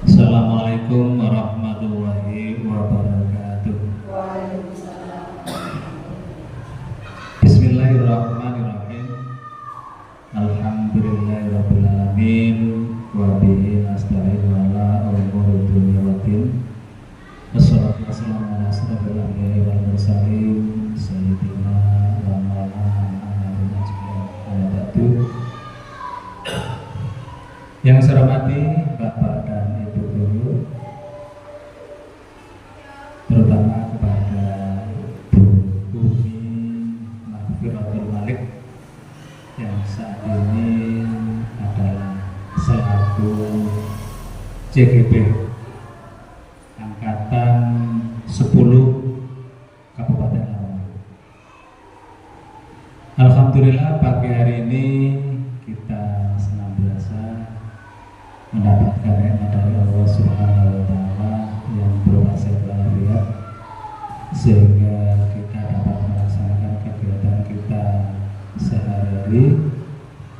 Assalamualaikum warahmatullahi wabarakatuh. Bismillahirrahmanirrahim. Alhamdulillahirabbil alamin wa bihi nasta'in ala umuri dunya waddin. Wassalatu wassalamu ala asyrofil anbiya'i wal mursalin sayyidina wa maulana Muhammadin ajmain. Yang saya hormati Bapak dan Ibu guru, terutama kepada Bu Umi Mahfiratul Malik yang saat ini adalah selaku CGP Angkatan 10 Kabupaten Lamongan. Alhamdulillah pagi hari ini kita senantiasa mendapatkan nikmat dari Allah Subhanahu wa Ta'ala yang berupa sehat walafiat, sehingga kita dapat melaksanakan kegiatan kita sehari-hari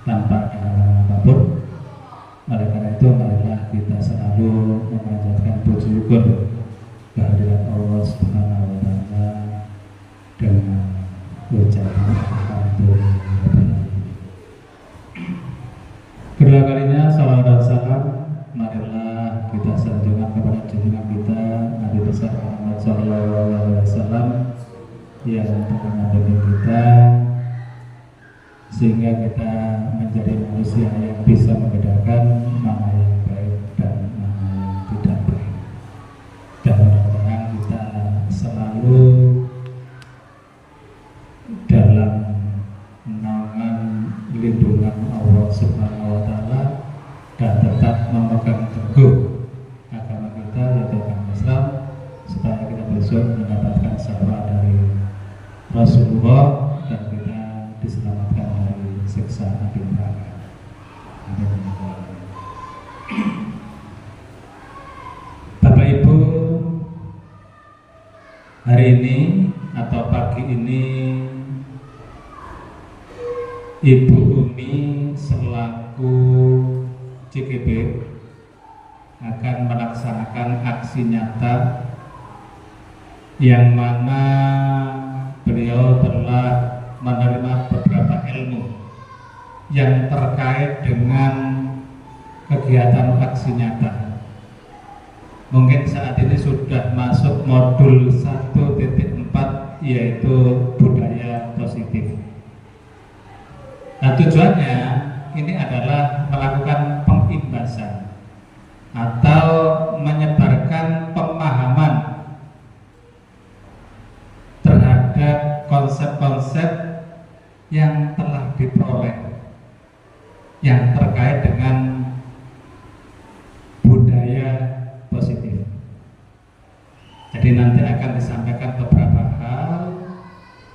tanpa halangan apapun. Oleh karena itu, marilah kita selalu memanjatkan puji syukur kehadirat Allah Subhanahu wa Ta'ala dengan ucapan alhamdulillah. Kedua kalinya salawat dan salam marilah kita sanjungkan kepada junjungan kita Nabi besar Muhammad SAW yang telah membimbing kita sehingga kita menjadi manusia yang bisa membedakan mana yang baik dan mana yang tidak baik. Dan mudah-mudahan kita selalu dalam naungan lindungan Allah Subhanahu wa Ta'ala dan tetap memegang teguh agama kita, yaitu agama Islam, supaya kita besok mendapatkan syafaat dari Rasulullah dan kita diselamatkan dari siksa api neraka. Amin. Bapak Ibu, hari ini atau pagi ini Ibu Umi selaku CGP akan melaksanakan aksi nyata yang mana beliau telah menerima beberapa ilmu yang terkait dengan kegiatan aksi nyata. Mungkin saat ini sudah masuk modul 1.4, yaitu budaya positif. Nah, tujuannya ini adalah melakukan pengimbasan atau menyebarkan pemahaman terhadap konsep-konsep yang telah diperoleh yang terkait dengan budaya positif. Jadi nanti akan disampaikan beberapa hal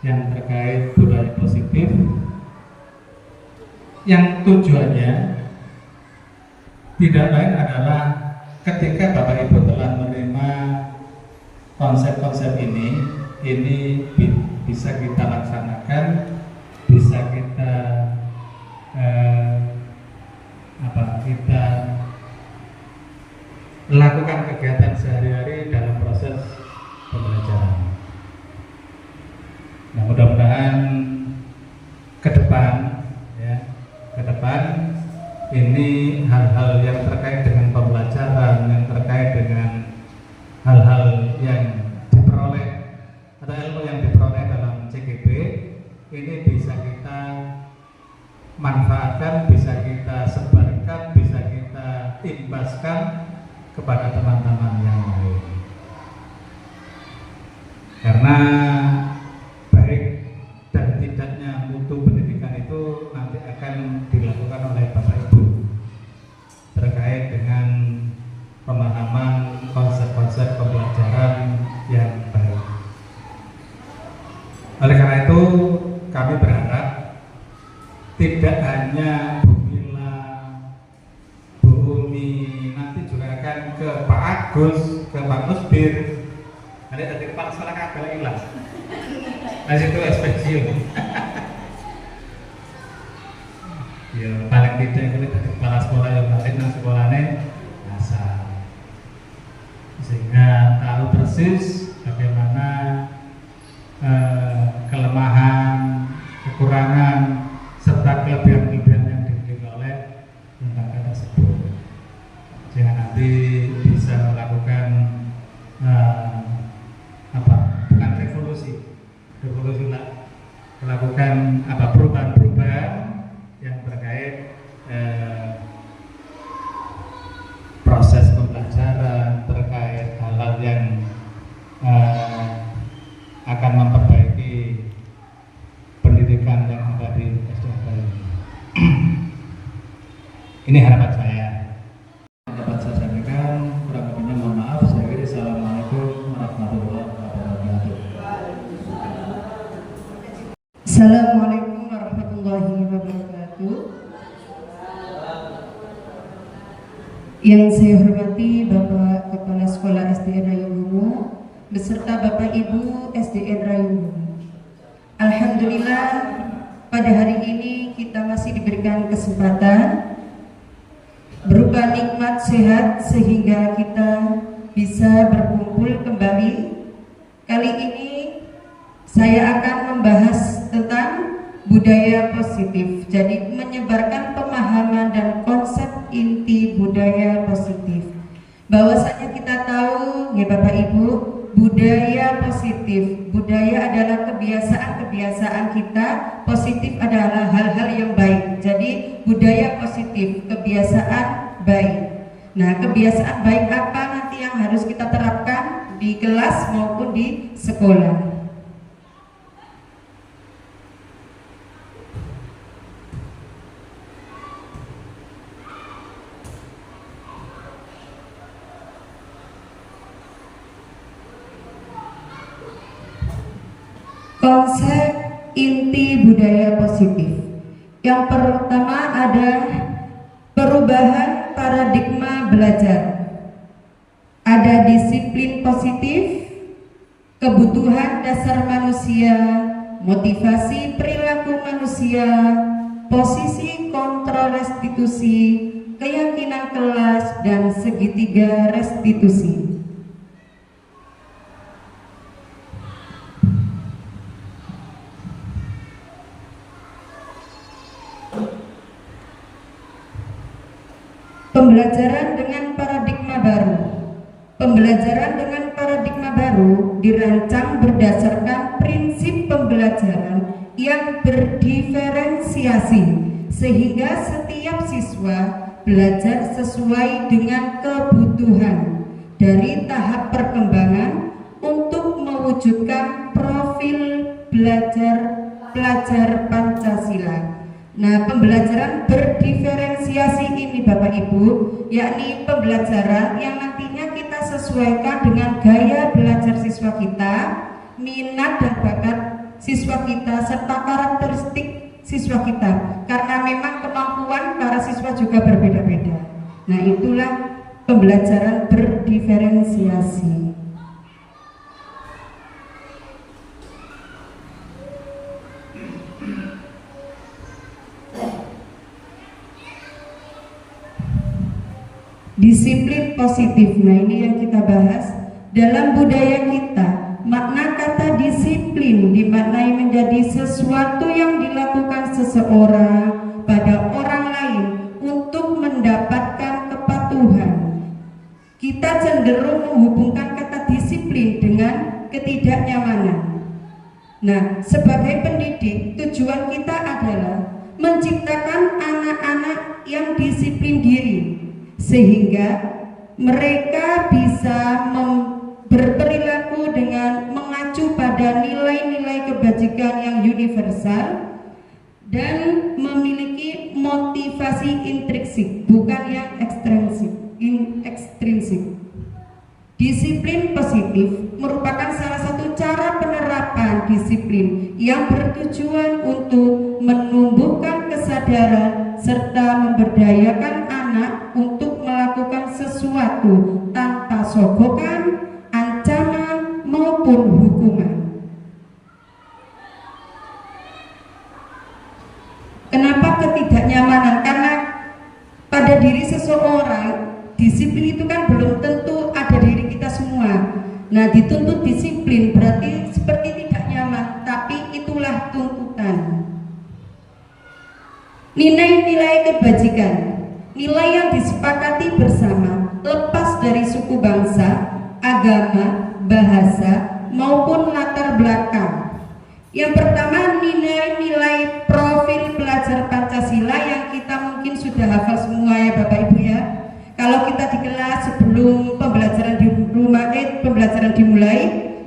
yang terkait budaya positif yang tujuannya tidak lain adalah ketika Bapak Ibu telah menerima konsep-konsep ini bisa kita laksanakan, bisa kita kita lakukan kegiatan sehari-hari dalam proses pembelajaran. Nah, mudah-mudahan ke depan ini hal-hal yang terkait dengan pembelajaran, yang terkait dengan hal-hal yang diperoleh atau ilmu yang diperoleh dalam CGP ini bisa kita manfaatkan, bisa kita sebarkan, bisa kita imbaskan kepada teman-teman yang lain. Karena baik dan tidaknya mutu pendidikan itu nanti akan dilakukan oleh Bapak Ibu terkait dengan pemahaman konsep-konsep pembelajaran yang baik. Oleh karena itu kami berharap tidak hanya Bu Mila, Bu Umi, nanti juga akan ke Pak Agus, ke Pak Musbir. Nanti dari kepala sekolah kabel hilang. Nah itu spesial. Ya paling tidak ini dari kepala sekolah yang balik nang sekolahnya asal. persis bagaimana kelemahan, kekurangan, serta kelebihan-kelebihan yang dimiliki oleh lembaga tersebut. Jangan nanti bisa melakukan bukan revolusi lah, melakukan perubahan-perubahan yang terkait proses pembelajaran, terkait hal-hal yang akan memperbaiki pendidikan yang ada di SDN ini. Ini harapan saya. Dapat saya sampaikan, kurang lebihnya mohon maaf. Saya kira Assalamualaikum warahmatullahi wabarakatuh. Assalamualaikum warahmatullahi wabarakatuh. Yang saya hormati Bapak Kepala Sekolah SDN Rayungumu beserta Bapak Ibu SDN Rayungumu. Alhamdulillah pada hari ini kita masih diberikan kesempatan berupa nikmat sehat sehingga kita bisa berkumpul kembali. Kali ini saya akan membahas tentang budaya positif. Jadi menyebarkan pemahaman dan konsep inti budaya positif. Bahwasanya kita tahu ya Bapak Ibu, budaya positif. Budaya adalah kebiasaan-kebiasaan kita, positif adalah hal-hal yang baik. Jadi budaya positif, kebiasaan baik. Nah, kebiasaan baik apa nanti yang harus kita terapkan di kelas maupun di sekolah? Konsep inti budaya positif. Yang pertama ada perubahan paradigma belajar. Ada disiplin positif, kebutuhan dasar manusia, motivasi perilaku manusia, posisi kontrol restitusi, keyakinan kelas, dan segitiga restitusi. Pembelajaran dengan paradigma baru. Pembelajaran dengan paradigma baru dirancang berdasarkan prinsip pembelajaran yang berdiferensiasi sehingga setiap siswa belajar sesuai dengan kebutuhan dari tahap perkembangan untuk mewujudkan profil pelajar Pancasila. Nah, pembelajaran berdiferensiasi ini Bapak Ibu, yakni pembelajaran yang nantinya kita sesuaikan dengan gaya belajar siswa kita, minat dan bakat siswa kita, serta karakteristik siswa kita. Karena memang kemampuan para siswa juga berbeda-beda. Nah, itulah pembelajaran berdiferensiasi. Disiplin positif. Nah, ini yang kita bahas dalam budaya kita. Makna kata disiplin dimaknai menjadi sesuatu yang dilakukan seseorang pada orang lain untuk mendapatkan kepatuhan. Kita cenderung menghubungkan kata disiplin dengan ketidaknyamanan. Nah, sebagai pendidik, tujuan kita adalah menciptakan anak-anak yang disiplin diri, sehingga mereka bisa berperilaku dengan mengacu pada nilai-nilai kebajikan yang universal dan memiliki motivasi intrinsik, bukan yang ekstrinsik. Disiplin positif merupakan salah satu cara penerapan disiplin yang bertujuan untuk menumbuhkan kesadaran serta memberdayakan anak untuk melakukan sesuatu tanpa sogokan, ancaman maupun hukuman. Kenapa ketidaknyamanan? Karena pada diri seseorang disiplin itu kan belum tentu ada diri kita semua. Nah, dituntut disiplin berarti seperti tidak nyaman, tapi itulah tuntutan. Nilai-nilai kebajikan, nilai yang disepakati bersama, lepas dari suku bangsa, agama, bahasa, maupun latar belakang. Yang pertama, nilai-nilai profil pelajar Pancasila yang kita mungkin sudah hafal semua ya Bapak Ibu ya. Kalau kita di kelas sebelum pembelajaran di rumah pembelajaran dimulai,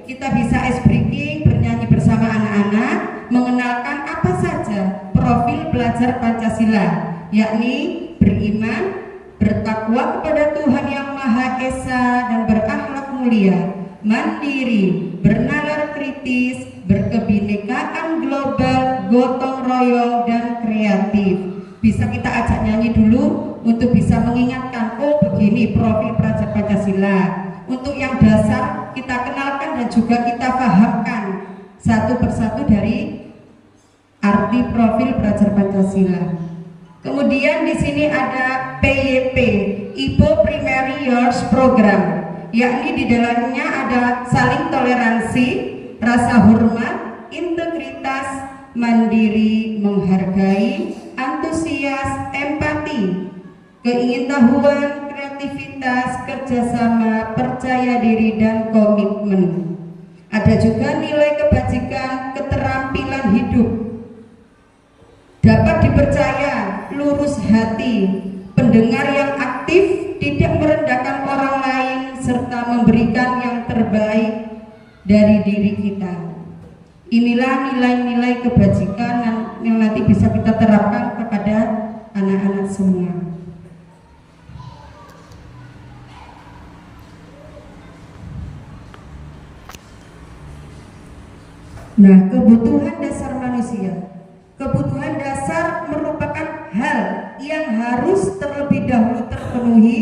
kita bisa ice breaking, bernyanyi bersama anak-anak, mengenalkan apa saja profil pelajar Pancasila, yakni beriman, bertakwa kepada Tuhan Yang Maha Esa dan berakhlak mulia, mandiri, bernalar kritis, berkebinekaan global, gotong royong, dan kreatif. Bisa kita ajak nyanyi dulu untuk bisa mengingatkan, oh begini profil pelajar Pancasila. Untuk yang dasar kita kenalkan dan juga kita pahamkan satu persatu dari arti profil pelajar Pancasila. Kemudian di sini ada PYP, Ibo Primary Years Program, yakni di dalamnya ada saling toleransi, rasa hormat, integritas, mandiri, menghargai, antusias, empati, keingintahuan, kreativitas, kerjasama, percaya diri, dan komitmen. Ada juga nilai kebajikan, keterampilan hidup, dapat dipercaya, lurus hati, pendengar yang aktif, tidak merendahkan orang lain, serta memberikan yang terbaik dari diri kita. Inilah nilai-nilai kebajikan yang nanti bisa kita terapkan kepada anak-anak semua. Nah, kebutuhan dasar manusia. Kebutuhan dasar merupakan hal yang harus terlebih dahulu terpenuhi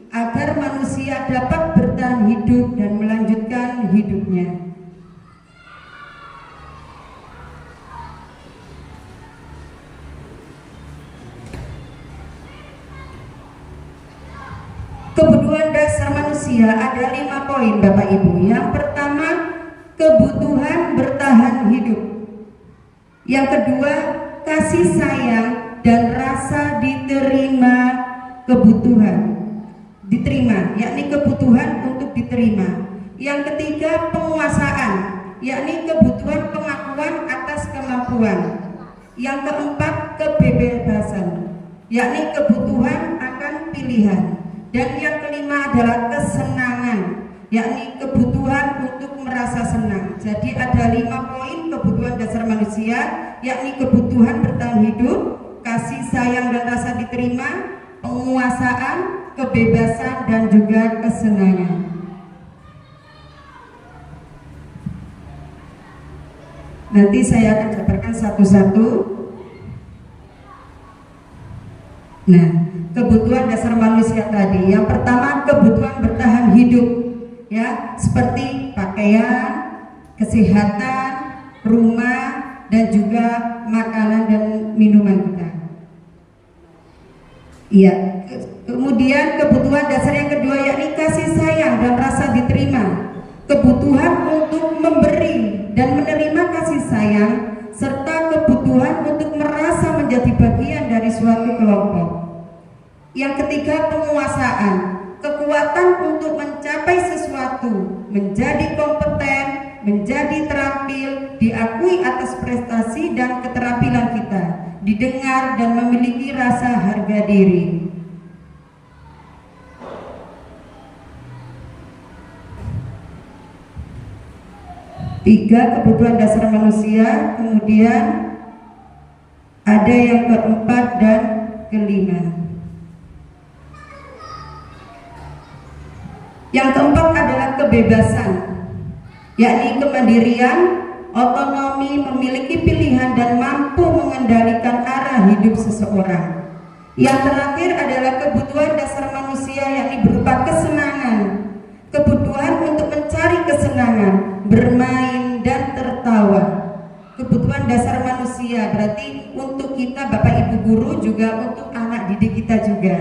agar manusia dapat bertahan hidup dan melanjutkan hidupnya. Kebutuhan dasar manusia ada 5 poin Bapak Ibu. Yang pertama, kebutuhan bertahan hidup. Yang kedua, kasih sayang dan rasa diterima yakni kebutuhan untuk diterima. Yang ketiga, penguasaan, yakni kebutuhan pengakuan atas kemampuan. Yang keempat, kebebasan, yakni kebutuhan akan pilihan. Dan yang kelima adalah kesenangan, yakni kebutuhan untuk merasa senang. Jadi ada 5 poin kebutuhan dasar manusia, yakni kebutuhan bertahan hidup, kasih sayang dan rasa diterima, penguasaan, kebebasan, dan juga kesenangan. Nanti saya akan jabarkan satu-satu. Nah, kebutuhan dasar manusia tadi, yang pertama kebutuhan bertahan hidup, ya, seperti pakaian, kesehatan, rumah, dan juga makanan dan minuman kita. Iya. Kemudian kebutuhan dasar yang kedua yakni kasih sayang dan rasa diterima, kebutuhan untuk memberi dan menerima kasih sayang, serta kebutuhan untuk merasa menjadi bagian dari suatu kelompok. Yang ketiga, penguasaan, kekuatan untuk mencapai sesuatu, menjadi kompeten, menjadi terampil, diakui atas prestasi dan keterampilan kita, didengar dan memiliki rasa harga diri. Tiga, kebutuhan dasar manusia. Kemudian ada yang keempat dan kelima. Yang keempat adalah kebebasan, yakni kemandirian, otonomi, memiliki pilihan dan mampu mengendalikan arah hidup seseorang. Yang terakhir adalah kebutuhan dasar manusia, yakni berupa kesenangan, kebutuhan untuk mencari kesenangan, bermain dan tertawa. Kebutuhan dasar manusia berarti untuk kita Bapak Ibu guru, juga untuk anak didik kita juga.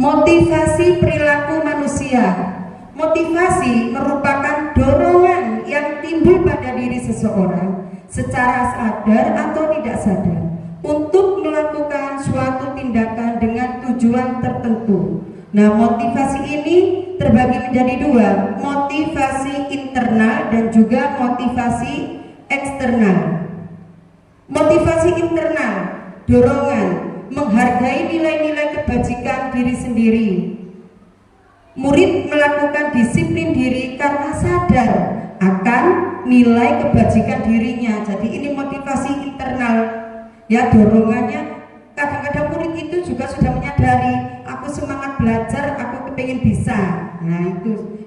Motivasi perilaku manusia. Motivasi merupakan dorongan yang timbul pada diri seseorang secara sadar atau tidak sadar untuk melakukan suatu tindakan dengan tujuan tertentu. Nah, motivasi ini terbagi menjadi dua, motivasi internal dan juga motivasi eksternal. Motivasi internal, dorongan, menghargai nilai-nilai kebajikan diri sendiri. Murid melakukan disiplin diri karena sadar akan nilai kebajikan dirinya. Jadi ini motivasi internal. Ya, dorongannya kadang-kadang murid itu juga sudah menyadari, aku semangat belajar, aku kepingin bisa. Nah,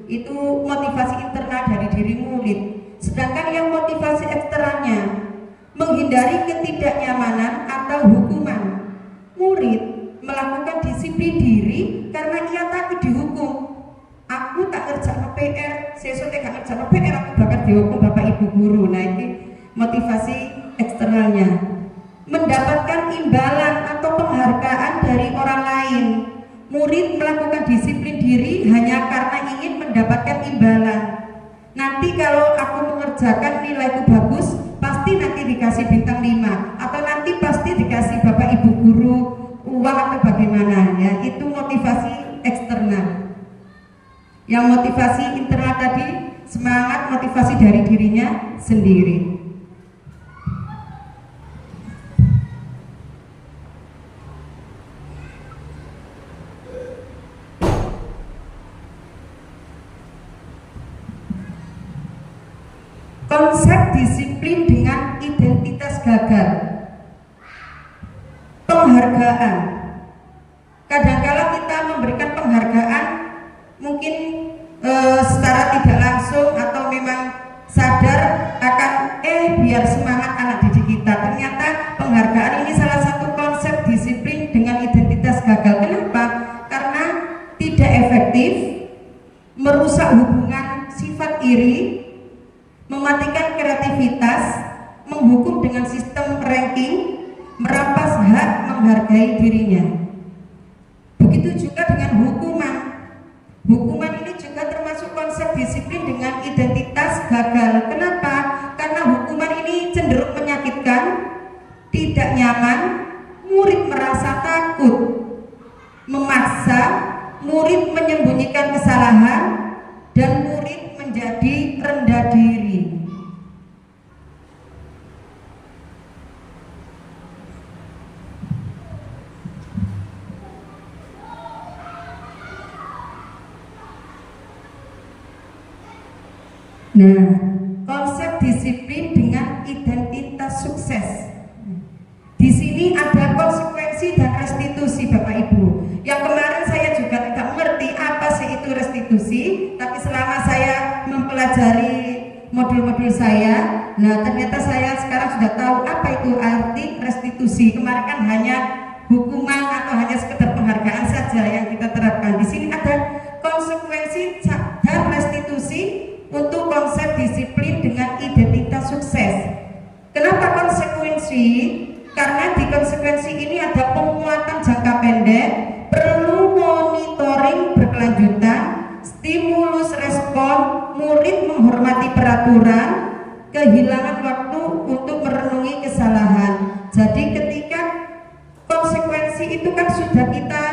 itu motivasi internal dari diri murid. Sedangkan yang motivasi eksternalnya, menghindari ketidaknyamanan atau hukuman. Murid melakukan disiplin diri karena ia takut dihukum. Aku tak ngerjakan PR, sesuk gak ngerjakan PR, aku bakal dihukum Bapak Ibu guru. Nah, ini motivasi eksternalnya. Mendapatkan imbalan atau penghargaan dari orang lain. Murid melakukan disiplin diri hanya karena ingin mendapatkan imbalan. Nanti kalau aku mengerjakan nilaiku bagus, pasti nanti dikasih bintang 5, atau nanti pasti dikasih Bapak Ibu guru uang atau bagaimana, ya. Itu motivasi eksternal. Yang motivasi internal tadi, semangat, motivasi dari dirinya sendiri. Konsep disiplin dengan identitas gagal. Penghargaan. Kadangkala kita memberikan penghargaan mungkin secara tidak langsung atau memang sadar akan biar semangat anak didik kita. Ternyata penghargaan ini salah satu konsep disiplin dengan identitas gagal. Kenapa? Karena tidak efektif, merusak hubungan, sifat iri, mematikan kreativitas, menghukum dengan sistem ranking, merampas hak menghargai dirinya. Begitu juga dengan hukuman. Hukuman ini juga termasuk konsep disiplin dengan identitas gagal. Kenapa? Karena hukuman ini cenderung menyakitkan, tidak nyaman, murid merasa takut, memaksa, murid menyembunyikan kesalahan, dan murid menjadi rendah diri. Nah, konsep disiplin dengan identitas sukses. Di sini ada konsekuensi dan restitusi, Bapak Ibu. Yang kemarin saya juga tidak mengerti apa sih itu restitusi, tapi selama saya mempelajari modul-modul saya, nah ternyata saya sekarang sudah tahu apa itu arti restitusi. Kemarin kan hanya hukuman atau hanya sekedar penghargaan saja yang kita terapkan. Di sini ada konsekuensi dan restitusi untuk konsep disiplin dengan identitas sukses. Kenapa konsekuensi? Karena di konsekuensi ini ada penguatan jangka pendek, perlu monitoring berkelanjutan, stimulus respon, murid menghormati peraturan, kehilangan waktu untuk merenungi kesalahan. Jadi ketika konsekuensi itu kan sudah kita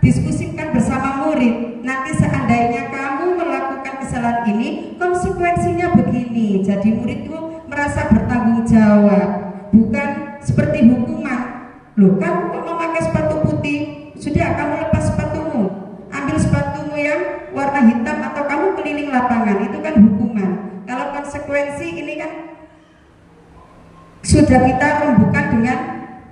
diskusikan bersama murid, nanti seandainya kamu melakukan kesalahan ini, konsekuensinya begini. Jadi murid itu merasa bertanggung jawab, bukan seperti hukuman. Loh, kamu kok memakai sepatu putih, sudah kamu lepas sepatumu, ambil sepatumu yang warna hitam, atau kamu keliling lapangan, itu kan hukuman. Kalau konsekuensi ini kan sudah kita rembukan dengan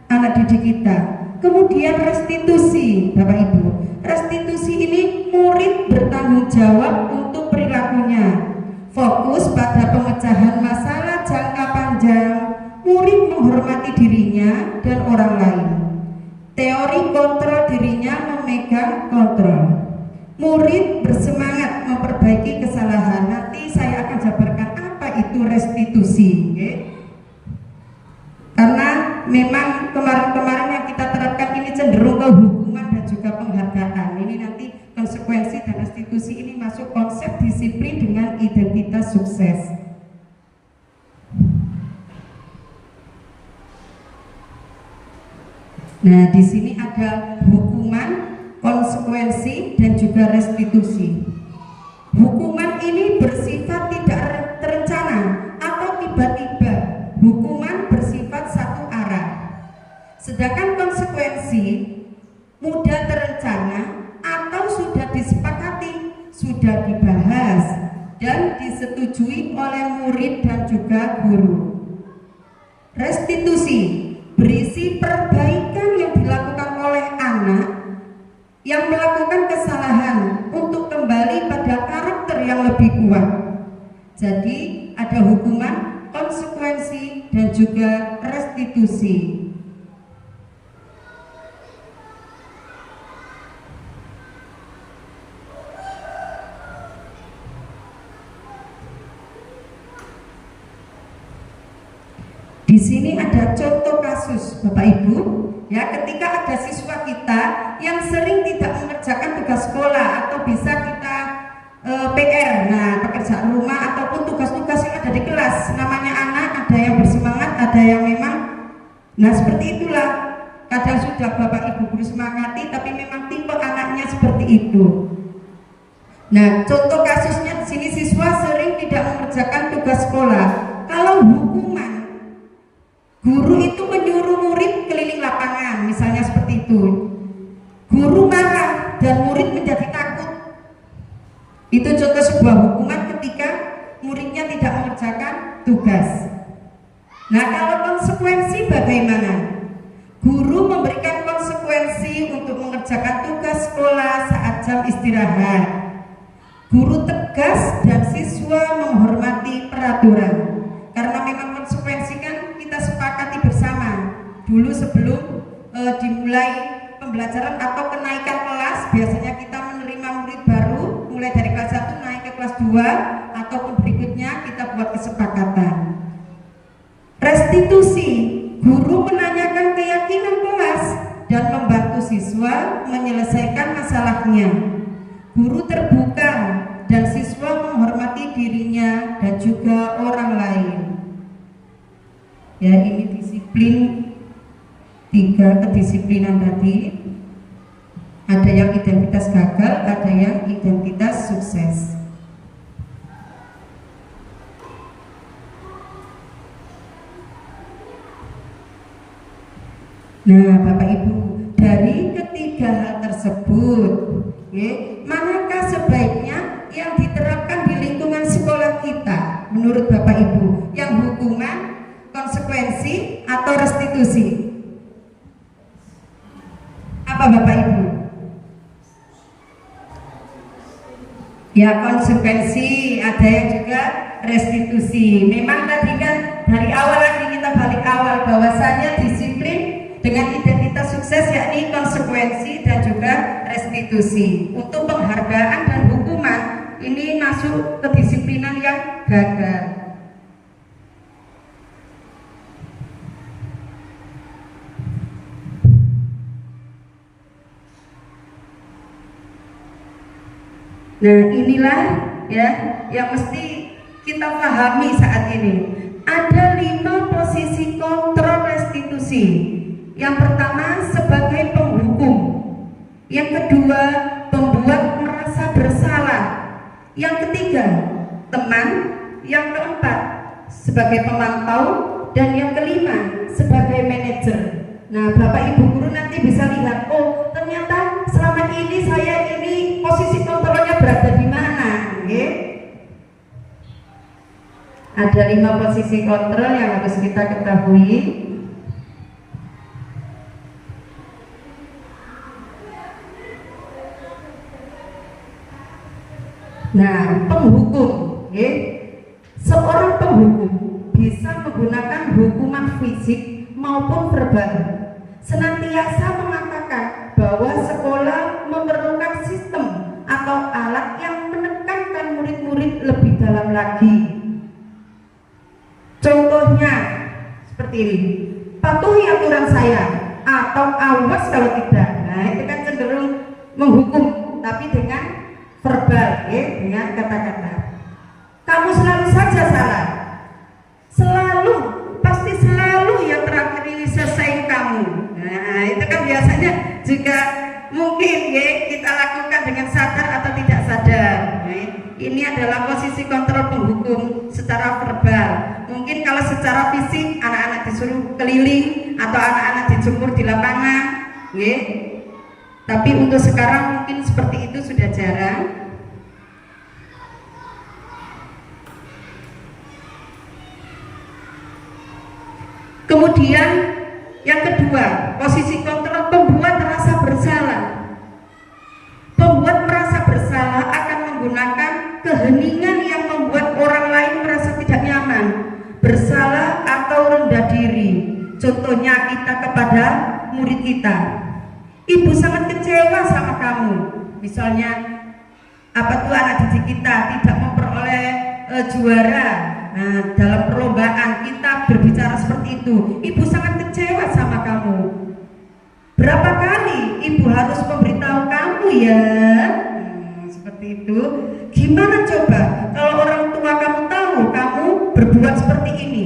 anak didik kita. Kemudian restitusi, Bapak Ibu. Restitusi ini murid bertanggung jawab untuk perilakunya, fokus pada pemecahan masalah jangka panjang, murid menghormati dirinya dan orang lain. Teori kontrol dirinya memegang kontrol. Murid bersemangat memperbaiki kesalahan. Nanti saya akan jabarkan apa itu restitusi, okay? Karena memang kemarin-kemarin yang kita terapkan ini cenderung ke hukuman dan juga penghargaan. ini nanti konsekuensi dan restitusi ini masuk konsep disiplin dengan identitas sukses. Nah, di sini ada hukuman, konsekuensi, dan juga restitusi. Hukuman ini bersifat tidak terencana atau tiba-tiba. Hukuman bersifat satu arah. Sedangkan konsekuensi mudah terencana atau sudah disepakati, sudah dibahas dan disetujui oleh murid dan juga guru. Restitusi berisi perbaikan yang dilakukan oleh anak yang melakukan kesalahan untuk kembali pada karakter yang lebih kuat. Jadi ada hukuman, konsekuensi, dan juga restitusi. Di sini ada contoh kasus Bapak Ibu, ya, ketika ada siswa kita yang sering tidak mengerjakan tugas sekolah atau bisa kita PR, nah pekerjaan rumah ataupun tugas-tugas yang ada di kelas. Namanya anak, ada yang bersemangat, ada yang memang, nah seperti itulah. Kadang sudah Bapak Ibu guru semangati, tapi memang tipe anaknya seperti itu. Nah, contoh kasusnya di sini siswa sering tidak mengerjakan tugas sekolah. Kalau hukuman, guru itu menyuruh murid keliling lapangan, misalnya seperti itu. Guru marah dan murid menjadi takut. Itu contoh sebuah hukuman ketika muridnya tidak mengerjakan tugas. Nah, kalau konsekuensi bagaimana? Guru memberikan konsekuensi untuk mengerjakan tugas sekolah saat jam istirahat. Guru tegas dan siswa menghormati peraturan. Karena memang konsekuensi kan kita sepakati bersama. Dulu sebelum dimulai pembelajaran atau kenaikan kelas, biasanya kita menerima murid baru mulai dari kelas 1 naik ke kelas 2 ataupun berikutnya kita buat kesepakatan. Restitusi, guru menanyakan keyakinan kelas dan membantu siswa menyelesaikan masalahnya. Guru terbuka dan siswa menghormati dirinya dan juga orang lain. Ya, ini disiplin, 3 kedisiplinan tadi. Ada yang identitas gagal, ada yang identitas sukses. Nah, Bapak Ibu, dari ketiga hal tersebut, manakah sebaiknya yang diterapkan di lingkungan sekolah kita menurut Bapak Ibu? Yang hukuman, konsekuensi, atau restitusi? Apa Bapak Ibu? Ya, konsekuensi, ada yang juga restitusi. Memang tadi kan dari awal lagi kita balik awal bahwasanya disiplin dengan identitas sukses yakni konsekuensi dan juga restitusi. Untuk penghargaan dan hukuman ini masuk kedisiplinan yang gagal. Nah, inilah ya yang mesti kita pahami saat ini. Ada 5 posisi kontrol restitusi. Yang pertama sebagai penghukum, yang kedua pembuat merasa bersalah, yang ketiga teman, yang keempat sebagai pemantau, dan yang kelima sebagai manajer. Nah, Bapak Ibu guru nanti bisa lihat, oh ternyata selama ini saya ini posisi kontrolnya berada di mana, Ada 5 posisi kontrol yang harus kita ketahui. Nah, penghukum, seorang penghukum bisa menggunakan hukuman fisik maupun verbal. Senantiasa mengatakan bahwa sekolah memerlukan sistem atau alat yang menekankan murid-murid lebih dalam lagi. Contohnya seperti ini, patuhi aturan saya atau awas kalau tidak. Nah, itu kan cenderung menghukum. tapi dengan verbal, ya, dengan kata-kata. Kamu selalu saja salah, selalu, pasti selalu yang terakhir ini selesai kamu. Nah, itu kan biasanya juga mungkin ya kita lakukan dengan sadar atau tidak sadar. Nah, ini adalah posisi kontrol penghukum secara verbal. Mungkin kalau secara fisik anak-anak disuruh keliling atau anak-anak dijemur di lapangan, ya. Tapi untuk sekarang mungkin seperti itu sudah jarang. Kemudian yang kedua, posisi kontrol pembuat rasa bersalah. Pembuat merasa bersalah akan menggunakan keheningan yang membuat orang lain merasa tidak nyaman, bersalah atau rendah diri. Contohnya kita kepada murid kita, ibu sangat kecewa sama kamu. Misalnya apa tuh anak didik kita tidak memperoleh juara. Nah, dalam perlombaan kita berbicara seperti itu, ibu sangat kecewa sama kamu. Berapa kali ibu harus memberitahu kamu ya? Seperti itu. Gimana coba kalau orang tua kamu tahu kamu berbuat seperti ini?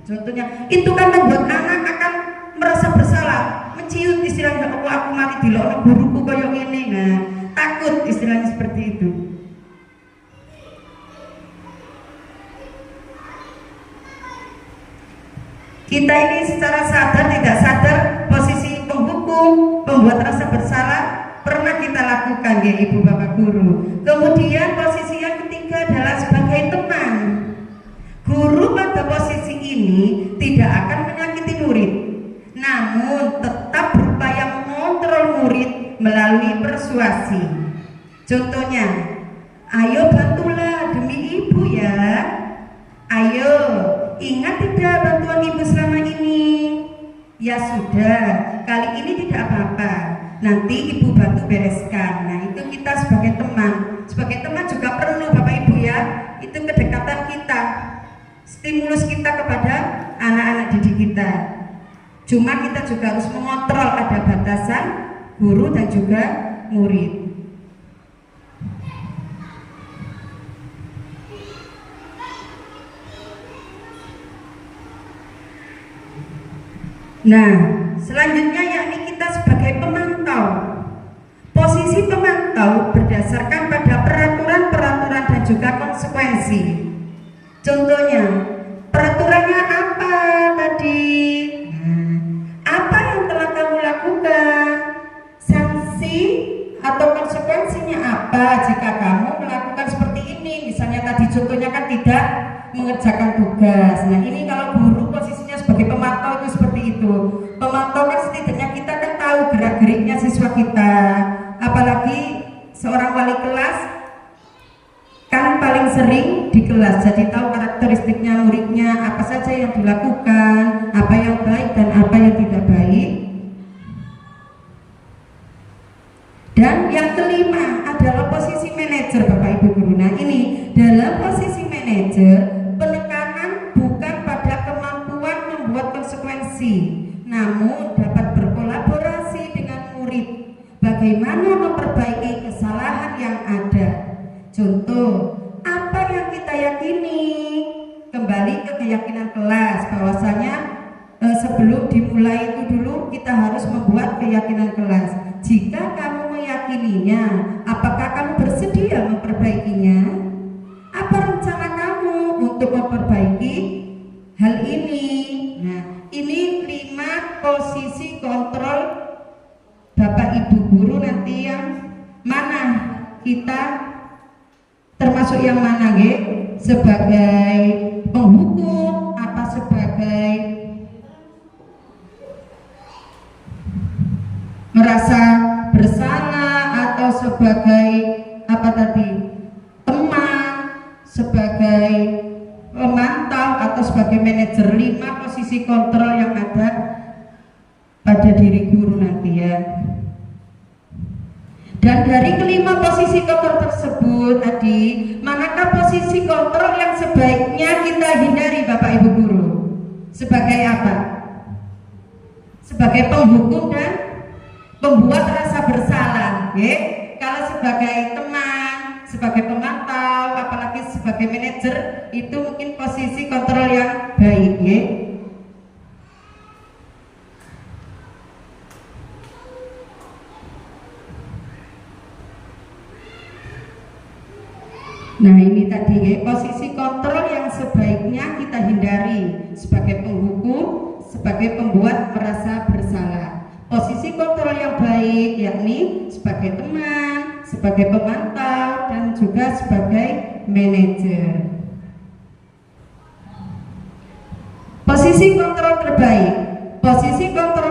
Contohnya, itu kan membuat anak akan merasa bersalah, menciut istilahnya, oh aku mari dilokno guruku koyo ngene. Nah, takut istilahnya seperti itu. Kita ini secara sadar tidak sadar posisi penghukum, pembuat rasa bersalah pernah kita lakukan ya ibu bapak guru. Kemudian posisi yang ketiga adalah sebagai teman. Guru pada posisi ini tidak akan menyakiti murid, namun tetap berupaya mengontrol murid melalui persuasi. Contohnya, ayo bantulah demi ibu ya. Ayo, ingat tidak bantuan ibu selama ini? Ya sudah, kali ini tidak apa-apa, nanti ibu bantu bereskan. Nah itu kita sebagai teman. Sebagai teman juga perlu Bapak Ibu ya, itu kedekatan kita, stimulus kita kepada anak-anak didik kita. Cuma kita juga harus mengontrol ada batasan guru dan juga murid. Nah, selanjutnya yakni kita sebagai pemantau. Posisi pemantau berdasarkan pada peraturan-peraturan dan juga konsekuensi. Contohnya, peraturannya apa tadi? Apa yang telah kamu lakukan? Sanksi atau konsekuensinya apa jika kamu melakukan seperti ini? Misalnya tadi contohnya kan tidak mengerjakan tugas. Nah ini kalau guru posisinya sebagai pemantau itu seperti itu. Pemantau kan setidaknya kita kan tahu gerak-geriknya siswa kita. Apalagi seorang wali kelas kan paling sering di kelas, jadi tahu karakteristiknya muridnya, apa saja yang dilakukan, apa yang baik dan apa yang tidak baik. Dan yang kelima adalah posisi manajer Bapak Ibu Guru. Nah ini dalam posisi manajer penekanan bukan pada kemampuan membuat konsekuensi, namun dapat berkolaborasi dengan murid bagaimana memperbaiki kesalahan yang ada. Contoh, apa yang kita yakini, kembali ke keyakinan kelas bahwasanya sebelum dimulai itu dulu kita harus membuat keyakinan kelas. Jika kamu meyakininya, apakah kamu bersedia memperbaikinya? Apa rencana kamu untuk memperbaiki hal ini? Nah, ini 5 posisi kontrol Bapak Ibu Guru nanti yang mana kita termasuk yang mana sebagai penghukum, apa sebagai merasa bersalah, atau sebagai apa tadi, teman, sebagai pemantau, atau sebagai manajer. 5 posisi kontrol yang ada pada diri guru nanti ya. Dan dari kelima posisi kontrol tersebut tadi, manakah posisi kontrol yang sebaiknya kita hindari Bapak Ibu Guru? Sebagai apa? Sebagai penghukum dan pembuat rasa bersalah, ya. kalau sebagai teman, sebagai pemantau, apalagi sebagai manajer, itu mungkin posisi kontrol yang baik ya. Nah ini tadi ya, posisi kontrol yang sebaiknya kita hindari sebagai penghukum, sebagai pembuat merasa bersalah. Posisi kontrol yang baik yakni sebagai teman, sebagai pemantau, dan juga sebagai manajer. Posisi kontrol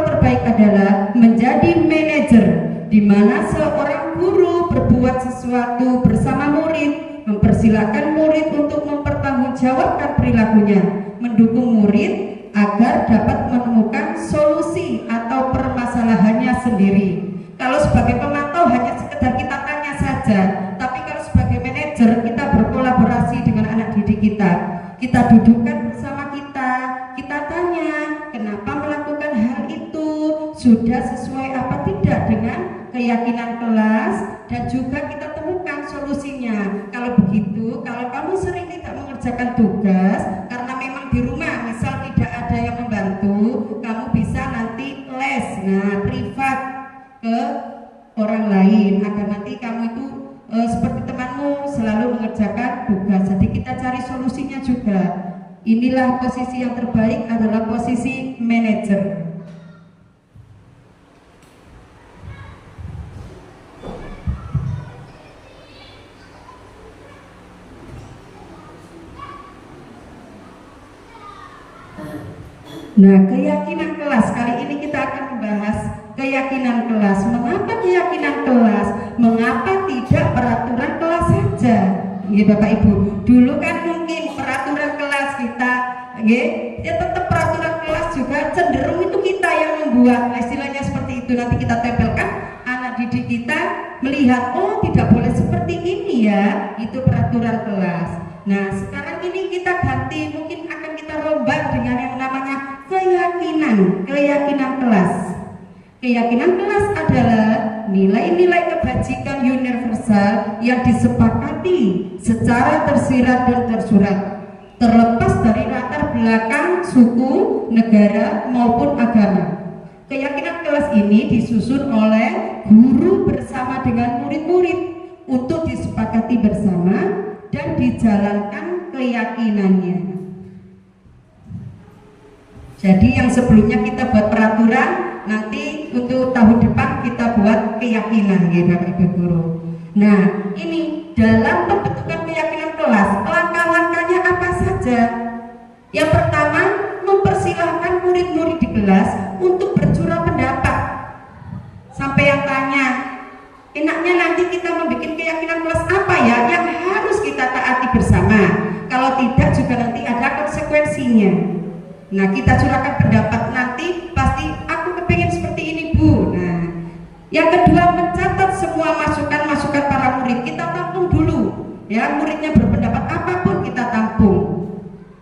terbaik adalah menjadi manajer, di mana seorang guru berbuat sesuatu bersama murid, mempersilahkan murid untuk mempertanggungjawabkan perilakunya, mendukung murid agar dapat menemukan solusi atau permasalahannya sendiri. Kalau sebagai pemantau hanya sekedar kita tanya saja, tapi kalau sebagai manajer kita berkolaborasi dengan anak didik kita dudukkan bersama kita tanya kenapa melakukan hal itu, sudah sesuai apa tidak dengan keyakinan kelas, dan juga kita temukan solusinya. Kalau begitu, kalau kamu sering tidak mengerjakan tugas karena memang di rumah misal tidak ada yang membantu, kamu bisa nanti les, privat ke orang lain agar nanti kamu itu seperti temanmu selalu mengerjakan tugas. Jadi kita cari solusinya juga. Inilah posisi yang terbaik, adalah posisi manajer. Nah, keyakinan kelas, kali ini kita akan membahas keyakinan kelas. Mengapa keyakinan kelas? Mengapa tidak peraturan kelas saja? Ya Bapak Ibu, dulu kan mungkin peraturan kelas kita, ya tetap peraturan kelas juga cenderung itu kita yang membuat, istilahnya seperti itu. Nanti kita tempelkan, anak didik kita melihat, oh tidak boleh seperti ini ya, itu peraturan kelas. Nah sekarang ini kita ganti, mungkin akan kita rombak dengan yang namanya keyakinan kelas. Keyakinan kelas adalah nilai-nilai kebajikan universal yang disepakati secara tersirat dan tersurat, terlepas dari latar belakang suku, negara maupun agama. Keyakinan kelas ini disusun oleh guru bersama dengan murid-murid untuk disepakati bersama dan dijalankan keyakinannya. Jadi yang sebelumnya kita buat peraturan, nanti untuk tahun depan kita buat keyakinan ya Bapak Ibu Guru. Nah ini dalam pembentukan keyakinan kelas, langkah-langkahnya apa saja? Yang pertama, mempersilahkan murid-murid di kelas untuk bercurah pendapat. Sampai yang tanya, enaknya nanti kita membuat keyakinan kelas apa ya yang harus kita taati bersama. Kalau tidak juga nanti ada konsekuensinya. Nah kita curahkan pendapat, nanti pasti aku kepengen seperti ini Bu. Nah yang kedua, mencatat semua masukan-masukan para murid, kita tampung dulu ya, muridnya berpendapat apapun kita tampung.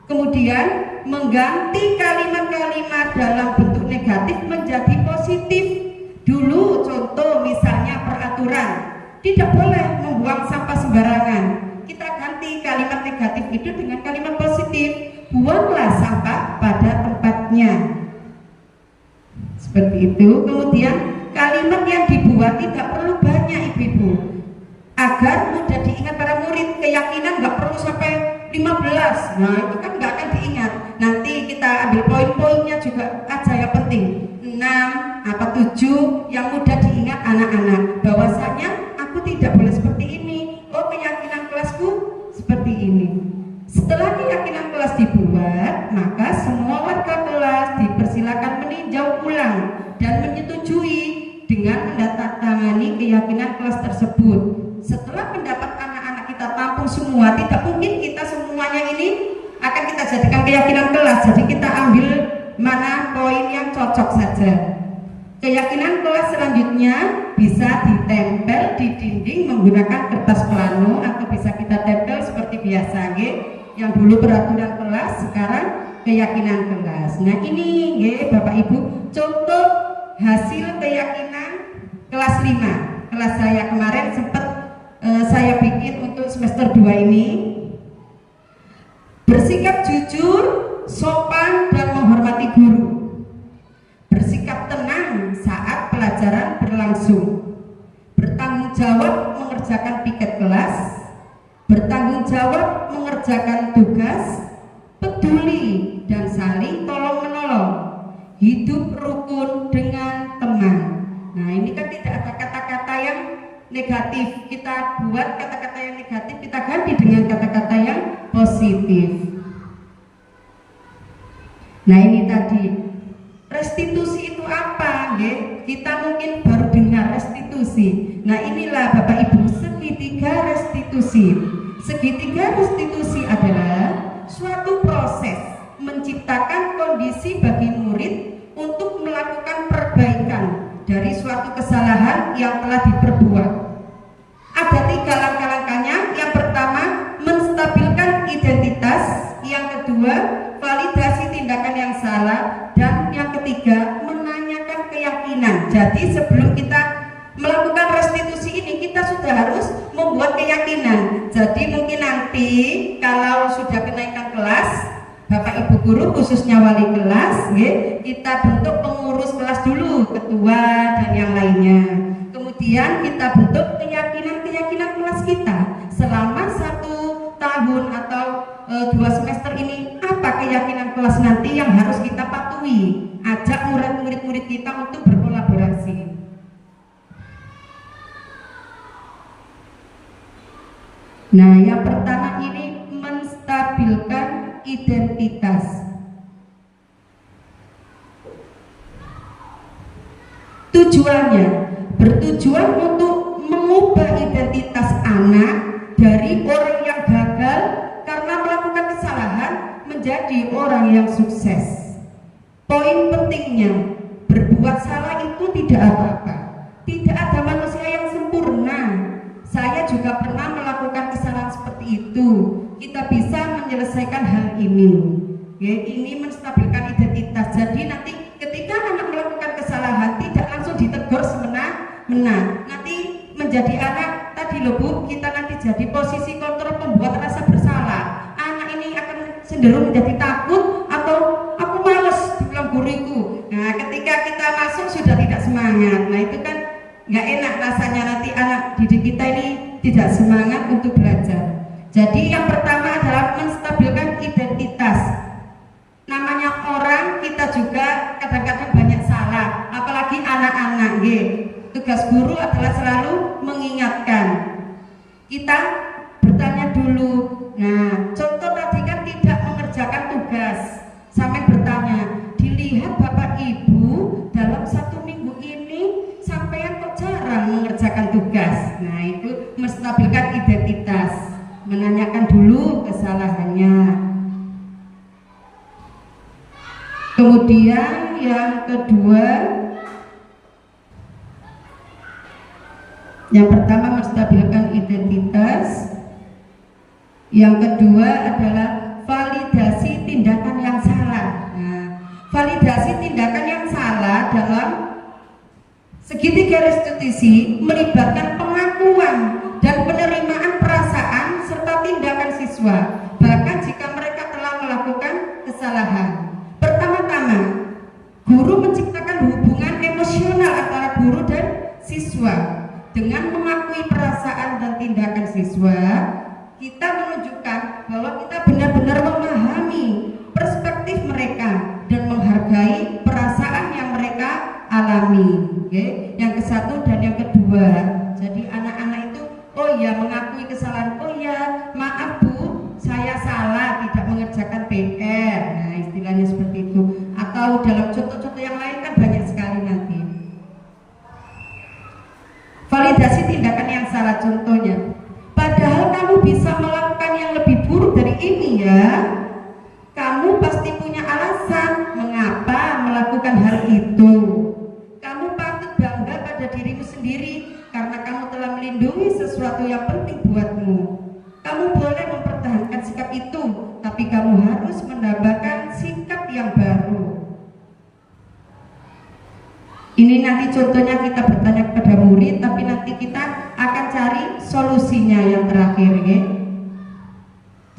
Kemudian mengganti kalimat-kalimat dalam bentuk negatif menjadi positif. Dulu contoh misalnya peraturan, tidak boleh membuang sampah sembarangan, kita ganti kalimat negatif itu dengan kalimat positif, buanglah sampah pada tempatnya, seperti itu. Kemudian kalimat yang dibuat tidak perlu banyak ibu-ibu, agar mudah diingat para murid. Keyakinan nggak perlu sampai 15, nah itu kan nggak akan diingat. Nanti kita ambil poin-poinnya juga aja yang penting, 6 apa 7 yang mudah diingat anak-anak, bahwasanya aku tidak boleh seperti ini, oh keyakinan kelasku seperti ini. Setelah keyakinan kelas dibuat, maka semua warga kelas dipersilakan meninjau ulang dan menyetujui dengan menandatangani keyakinan kelas tersebut. Setelah pendapat anak-anak kita tampung semua, tidak mungkin kita semuanya ini akan kita jadikan keyakinan kelas. Jadi kita ambil mana poin yang cocok saja. Keyakinan kelas selanjutnya bisa ditempel di dinding menggunakan kertas plano, atau bisa kita tempel seperti biasa yang dulu peraturan kelas, sekarang keyakinan kelas. Nah ini Bapak Ibu contoh hasil keyakinan kelas 5. Kelas saya kemarin sempat saya bikin untuk semester 2 ini. Bersikap jujur, sopan, dan menghormati guru. Bersikap tenang saat pelajaran berlangsung. Bertanggung jawab mengerjakan piket kelas. Bertanggung jawab mengerjakan tugas. Peduli dan saling tolong-menolong. Hidup rukun dengan teman. Nah, ini kan tidak ada kata-kata yang negatif. Kita buat kata-kata yang negatif, kita ganti dengan kata-kata yang positif. Nah, ini tadi restitusi itu apa? Kita mungkin baru dengar restitusi. Nah, inilah Bapak Ibu segitiga restitusi. Segitiga restitusi adalah suatu proses menciptakan kondisi bagi murid untuk melakukan perbaikan dari suatu kesalahan yang telah diperbuat. Ada 3 langkah-langkahnya. Yang pertama, menstabilkan identitas. Yang kedua, validasi tindakan yang salah. Dan yang ketiga, menanyakan keyakinan. Jadi sebelum kita melakukan restitusi ini, kita sudah harus membuat keyakinan. Jadi mungkin nanti kalau sudah kenaikan kelas, Bapak Ibu guru khususnya wali kelas, kita bentuk pengurus kelas dulu, ketua dan yang lainnya. Kemudian kita bentuk keyakinan kelas kita selama 1 tahun atau 2 semester ini. Apa keyakinan kelas nanti yang harus kita patuhi? Ajak murid-murid kita untuk berkolaborasi. Nah, yang pertama ini menstabilkan identitas. Tujuannya bertujuan untuk mengubah identitas anak dari orang yang gagal karena melakukan kesalahan menjadi orang yang sukses. Poin pentingnya, berbuat salah itu tidak apa-apa. Tidak ada manusia yang sempurna. Saya juga pernah melakukan kesalahan seperti itu. Kita bisa menyelesaikan hal ini. Ini menstabilkan identitas. Jadi nanti ketika anak melakukan kesalahan tidak langsung ditegur semena-mena. Nanti menjadi anak tadi loh Bu, kita nanti jadi posisi kontrol pembuat rasa bersalah. Anak ini akan cenderung menjadi takut atau aku males dibilang guruku. Nah, ketika kita masuk sudah tidak semangat. Nah, itu kan nggak enak rasanya, nanti anak didik kita ini tidak semangat untuk belajar. Jadi yang pertama adalah menstabilkan identitas. Namanya orang, kita juga kadang-kadang banyak salah, apalagi anak-anak. Tugas guru adalah selalu mengingatkan. Kita bertanya dulu. Nah, contoh tadi kan tidak mengerjakan tugas. Sampai bertanya, dilihat Bapak Ibu dalam 1 minggu ini sampean kok jarang mengerjakan tugas. Nah, itu menstabilkan identitas. Menanyakan dulu kesalahannya. Kemudian yang kedua, yang pertama menstabilkan identitas. Yang kedua adalah validasi tindakan yang salah. Nah, validasi tindakan yang salah dalam segitiga restitusi melibatkan pengakuan dan penerimaan perasaan serta tindakan siswa, bahkan jika mereka telah melakukan kesalahan. Pertama-tama, guru menciptakan hubungan emosional antara guru dan siswa. Dengan mengakui perasaan dan tindakan siswa, kita menunjukkan bahwa kita benar-benar memahami perspektif mereka dan menghargai perasaan yang mereka alami. Yang ke-1 dan yang kedua. Jadi anak-anak itu, oh ya, mengakui kesalahan. Oh ya, maaf Bu, saya salah tidak mengerjakan PR. Nah, istilahnya seperti itu. Atau dalam contoh-contoh yang lain kan banyak sekali nanti. Validasi tindakan yang salah, contohnya, padahal kamu bisa melakukan yang lebih buruk dari ini ya. Kamu pasti punya alasan mengapa melakukan hal itu. Kamu patut bangga pada dirimu sendiri karena kamu telah melindungi sesuatu yang penting buatmu. Kamu boleh mempertahankan sikap itu, tapi kamu harus menambahkan sikap yang baru. Ini nanti contohnya kita bertanya kepada murid, tapi nanti kita akan cari solusinya yang terakhir ya.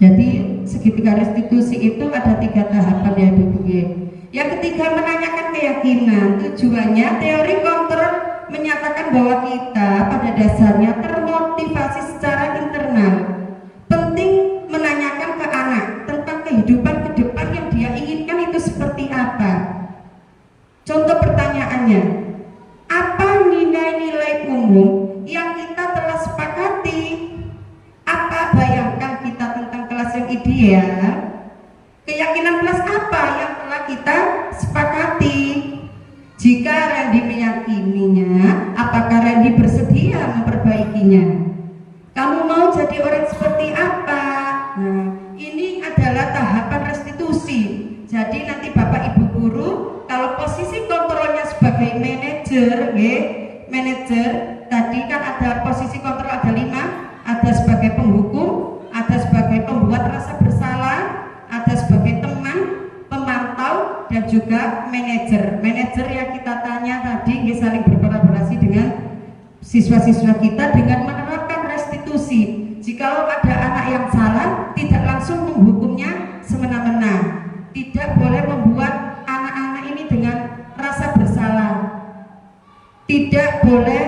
Jadi segitiga restitusi itu ada 3 tahapan ya Ibu ya. Yang ketiga menanyakan keyakinan. Tujuannya teori kontrol menyatakan bahwa kita pada dasarnya termotivasi secara internal. Penting menanyakan ke anak tentang kehidupan ke depan yang dia inginkan itu seperti apa. Contoh pertanyaannya, apa nilai-nilai umum yang kita telah sepakati? Apa bayangkan kita tentang kelas yang ideal? Keyakinan kelas apa yang telah kita sepakati? Jika Randy meyakininya, apakah Randy bersedia memperbaikinya? Kamu mau jadi orang seperti apa? Nah, ini adalah tahapan restitusi. Jadi nanti Bapak Ibu guru, kalau posisi kontrolnya sebagai manajer, manajer tadi kan ada posisi kontrol ada 5, ada sebagai penghukum, ada sebagai pembuat rasa bersalah, ada sebagai teman, pemantau, dan juga manajer. Manajer yang kita tanya tadi saling berkolaborasi dengan siswa-siswa kita dengan menerapkan restitusi. Jikalau ada anak yang salah, tidak langsung menghukumnya semena-mena. Tidak boleh membuat anak-anak ini dengan rasa bersalah. Tidak boleh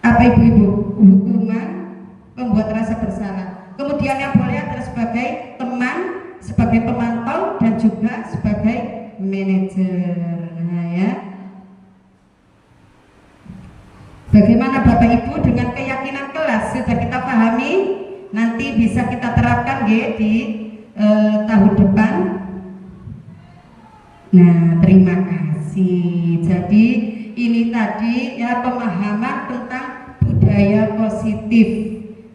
apa ibu-ibu hukuman membuat rasa bersalah. Kemudian yang boleh adalah sebagai teman, sebagai pemantau, dan juga sebagai manajer. Nah ya, bagaimana Bapak Ibu dengan keyakinan kelas sudah kita pahami, nanti bisa kita terapkan di tahun depan. Nah, terima kasih. Jadi ini tadi ya pemahaman tentang budaya positif.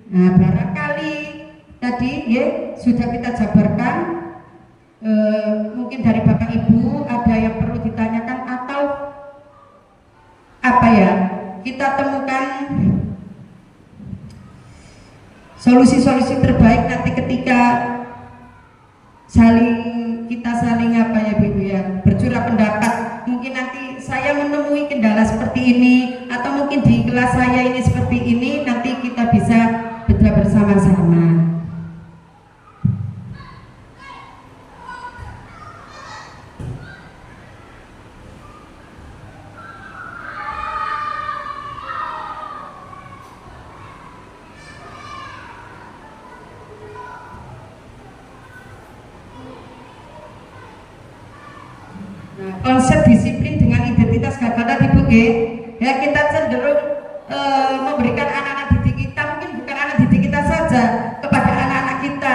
Nah, barangkali tadi ya sudah kita jabarkan. Mungkin dari Bapak Ibu ada yang perlu ditanyakan atau apa ya? Kita temukan solusi-solusi terbaik nanti ketika kita saling apa ya Bu ya, bercurah pendapat. Mungkin nanti saya menemui kendala seperti ini atau mungkin di kelas saya ini seperti ini, nanti kita bisa bekerja bersama-sama. Konsep disiplin dengan identitas gagasan tadi Bu ya, kita cenderung memberikan anak-anak didik kita, mungkin bukan anak didik kita saja, kepada anak-anak kita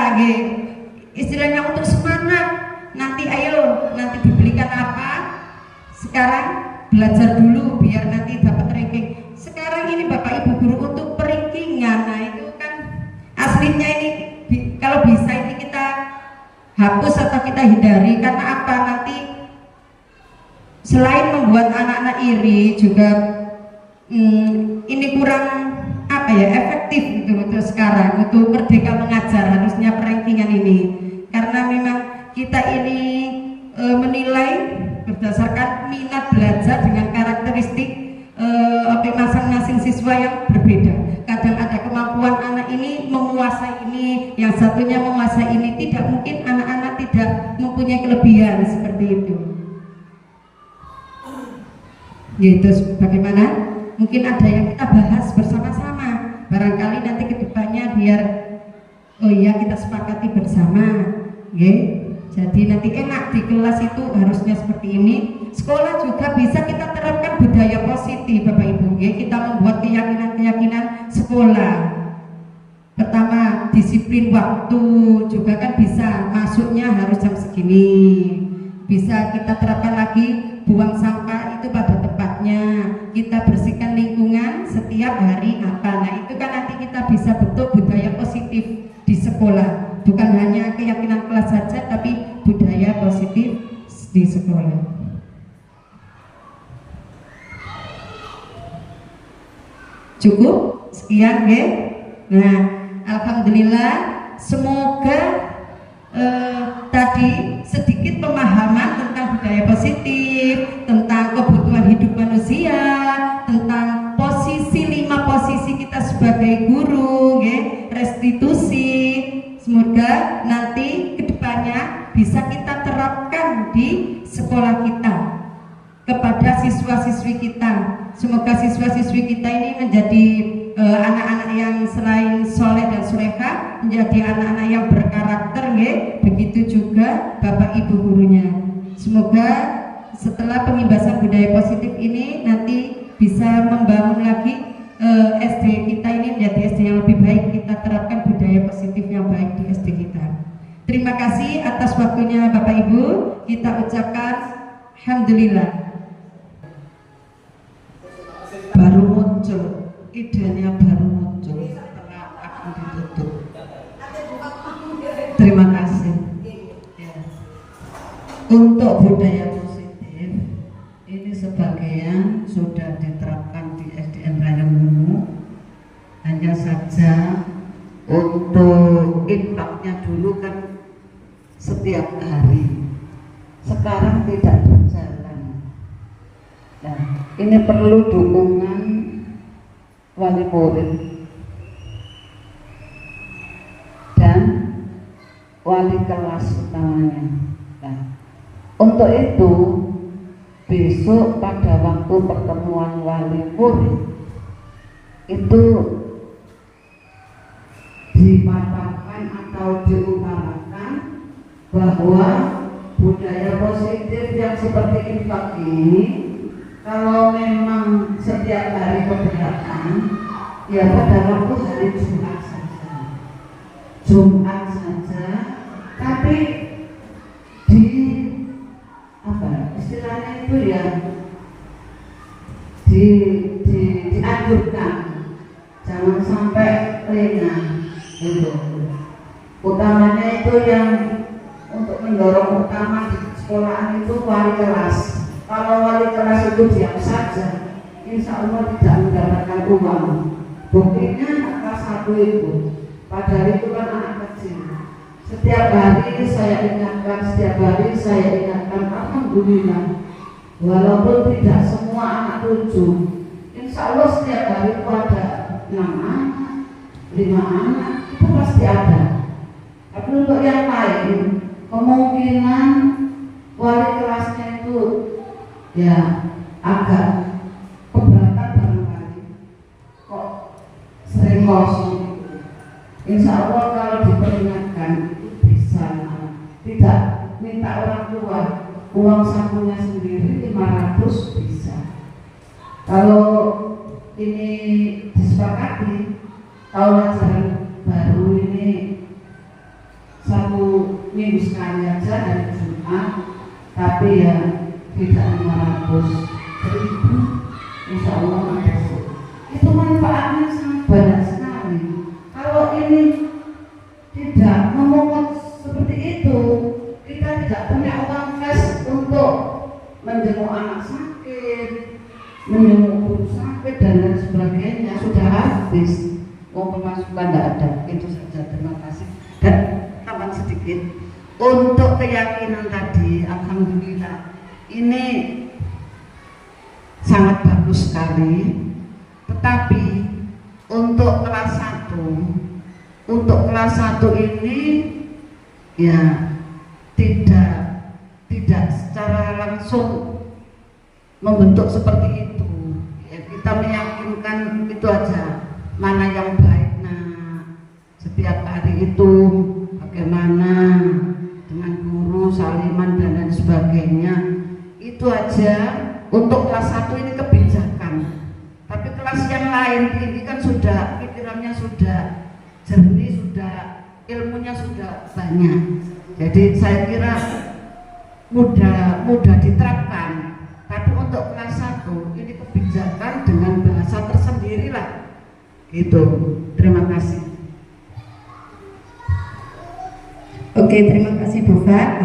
istilahnya untuk semangat. Nanti ayo, nanti dibelikan apa, sekarang belajar dulu biar nanti dapat ranking. Sekarang ini Bapak Ibu guru untuk perankingan, nah itu kan aslinya ini kalau bisa ini kita hapus atau kita hindari. Karena apa? Nanti selain membuat anak-anak iri juga ini kurang apa ya, efektif gitu untuk sekarang, untuk merdeka mengajar harusnya perankingan ini. Karena memang kita ini menilai berdasarkan minat belajar dengan karakteristik masing-masing siswa yang berbeda. Kadang ada kemampuan anak ini menguasai ini, yang satunya menguasai ini. Tidak mungkin anak-anak tidak mempunyai kelebihan seperti itu. Yaitu bagaimana? Mungkin ada yang kita bahas bersama-sama. Barangkali nanti kedepannya biar kita sepakati bersama. Jadi nanti enak di kelas itu harusnya seperti ini. Sekolah juga bisa kita terapkan budaya positif Bapak Ibu. Kita membuat keyakinan-keyakinan sekolah. Pertama, disiplin waktu juga kan bisa. Masuknya harus jam segini. Bisa kita terapkan lagi buang sampah itu pada tempatnya, kita bersihkan lingkungan setiap hari apa. Nah itu kan nanti kita bisa bentuk budaya positif di sekolah, bukan hanya keyakinan kelas saja tapi budaya positif di sekolah. Cukup sekian ya. Nah alhamdulillah, semoga tadi sedikit pemahaman tentang budaya positif, tentang kebutuhan hidup manusia, tentang posisi 5 semoga nanti kedepannya bisa kita terapkan di sekolah kita kepada siswa-siswi kita. Semoga siswa-siswi kita ini menjadi anak-anak yang selain soleh dan soleha, menjadi anak-anak yang berkarakter, ya. Begitu juga Bapak Ibu gurunya. Semoga setelah pengimbasan budaya positif ini nanti bisa membangun lagi SD kita ini menjadi SD yang lebih baik. Kita terapkan budaya positif yang baik di SD kita. Terima kasih atas waktunya Bapak Ibu. Kita ucapkan alhamdulillah. Baru muncul, idenya baru muncul setelah akan ditutup. Terima kasih. Ya. Untuk budaya positif ini sebagian sudah diterapkan di SDN Rayongungu. Hanya saja untuk impaknya dulu kan setiap hari, sekarang tidak berjalan. Nah, ini perlu dukungan wali murid dan wali kelas utamanya. Nah, untuk itu besok pada waktu pertemuan wali murid itu dipaparkan atau diutarakan bahwa budaya positif yang seperti infak ini kalau memang setiap hari keberatan, ya pada waktu hari Jumat saja, tapi di apa istilahnya itu ya dianjurkan jangan sampai lengah gitu. Utamanya itu yang untuk mendorong utama di sekolahan itu wali kelas. Kalau wali kelas itu diam saja, insya Allah tidak mendapatkan uang. Buktinya kelas 1 itu, padahal itu kan anak kecil. Setiap hari saya ingatkan, alhamdulillah. Walaupun tidak semua anak 7, insya Allah setiap hari itu ada 6 anak, 5 anak, itu pasti ada. Tapi untuk yang lain, kemungkinan wali kelasnya itu ya agak keberatan barangkali kok sering kosong. Insya Allah kalau diperingatkan itu bisa, tidak minta orang tua, uang sakunya sendiri 500 bisa. Kalau ini disepakati tahun ajaran baru ini 1 minggu sekali aja hari Jumat, tapi ya tidak 500.000, insya Allah masuk. Itu manfaatnya sangat banyak sekali. Kalau ini tidak memungut seperti itu, kita tidak punya uang cash untuk menjenguk anak sakit, menjenguk guru sakit dan lain sebagainya, sudah habis. Mau pemasukan tidak ada. Itu saja, terima kasih. Dan tambahan sedikit untuk keyakinan tadi, alhamdulillah ini sangat bagus sekali. Tetapi untuk kelas 1 ini ya tidak secara langsung membentuk seperti itu. Ya, kita meyakinkan itu aja, mana yang baik. Nah, setiap hari itu bagaimana dengan guru, saliman dan lain sebagainya. Itu aja untuk kelas 1 ini kebijakan. Tapi kelas yang lain ini kan sudah pikirannya sudah jernih, sudah ilmunya sudah banyak. Jadi saya kira mudah diterapkan. Tapi untuk kelas 1 ini kebijakan dengan bahasa tersendiri lah. Gitu. Terima kasih. Oke, terima kasih Bu Fat.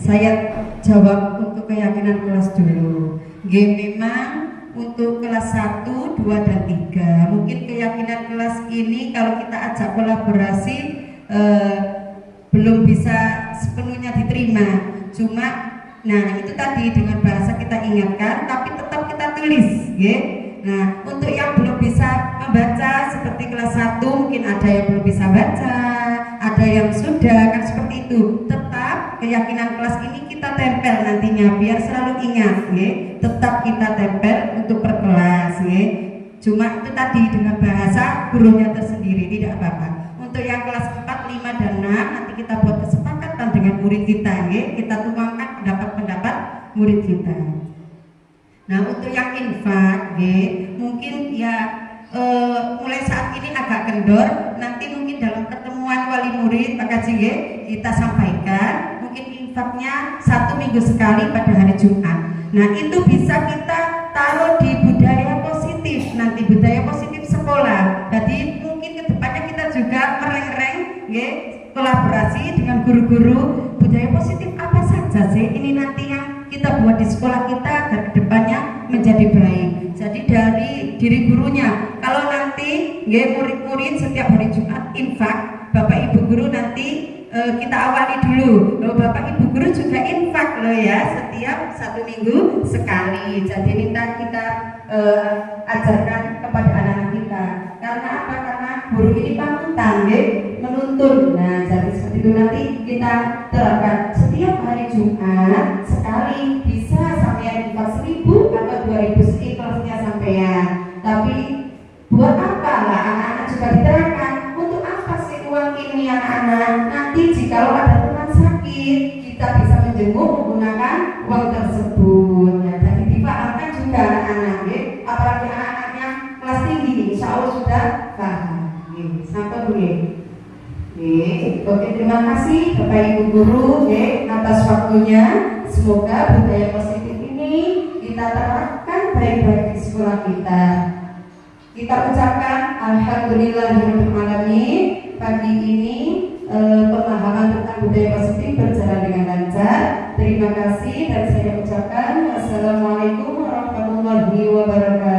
Saya jawab untuk keyakinan kelas dulu. Memang untuk kelas 1, 2, dan 3 mungkin keyakinan kelas ini kalau kita ajak kolaborasi belum bisa sepenuhnya diterima. Cuma nah itu tadi dengan bahasa kita ingatkan tapi tetap kita tulis, ya. Nah, untuk yang belum bisa membaca seperti kelas 1 mungkin ada yang belum bisa baca, ada yang sudah, kan seperti itu. Tetap keyakinan kelas ini kita tempel nantinya biar selalu ingat, ya. Tetap kita tempel untuk per kelas, ya. Cuma itu tadi dengan bahasa gurunya tersendiri, tidak apa-apa. Untuk yang kelas 4, 5, dan 6 nanti kita buat kesepakatan dengan murid kita, ya. Kita tuangkan pendapat-pendapat murid kita. Nah, untuk yang infak, ya, mungkin ya mulai saat ini agak kendor. Nanti mungkin dalam pertemuan wali murid Pak Kaji, ya, kita sampaikan mungkin infaknya 1 minggu sekali pada hari Jumat. Nah, itu bisa kita taruh di budaya positif, nanti budaya positif sekolah. Jadi mungkin kedepannya kita juga mereng-reng, ya, kolaborasi dengan guru-guru. Budaya positif apa saja sih ini nanti yang kita buat di sekolah kita agar kedepannya menjadi baik. Jadi dari diri gurunya, kalau nanti, ya, murid-murid setiap hari Jumat infak, Bapak Ibu guru nanti kita awali dulu. Bapak Ibu guru juga infak loh ya, setiap 1 minggu sekali. Jadi minta kita ajarkan kepada anak-anak kita. Karena apa? Karena guru ini panutan, ya, menuntun. Nah, jadi seperti itu nanti kita terapkan setiap hari Jumat sekali. Bisa sampai infak 1.000 atau 2.000 seikhlasnya sampean. Tapi buat apa lah? Anak-anak juga diterangkan. Untuk apa sih uang ini anak-anak? Nanti jikalau ada teman sakit, kita bisa menjenguk menggunakan uang tersebut. Ya, jadi dipahamkan juga anak-anak, ya. Apalagi anak-anaknya kelas tinggi, insya Allah sudah paham. Ya, sampai dulu. Oke, terima kasih Bapak Ibu guru, ya, atas waktunya. Semoga budaya positif ini kita terapkan baik-baik di sekolah kita. Kita ucapkan alhamdulillahirobbilalamin. Pagi ini pemahaman tentang budaya positif berjalan dengan lancar. Terima kasih dan saya ucapkan wassalamualaikum warahmatullahi wabarakatuh.